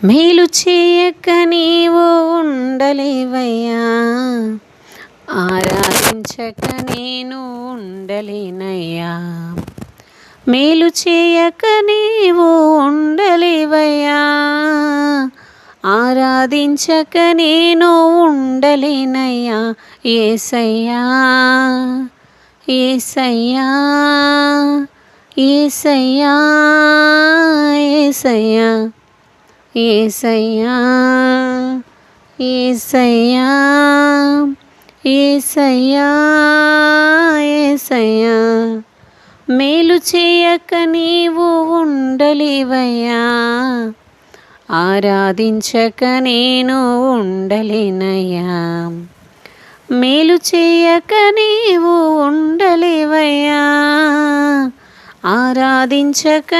మేలు చేయక నీవు ఉండలేవయ్యా, ఆరాధించక నేను ఉండలేనయ్యా. మేలు చేయక నీవు ఉండలేవయ్యా, ఆరాధించక నేను ఉండలేనయ్యా. యేసయ్యా యేసయ్యా యేసయ్యా యేసయ్యా యేసయ్యా యేసయ్యా యేసయ్యా యేసయ్యా. మేలు చేయక నీవు ఉండలేవయ్యా, ఆరాధించక నేను ఉండలేనయ్యా. మేలు చేయక నీవు ఉండలేవయ్యా, ఆరాధించక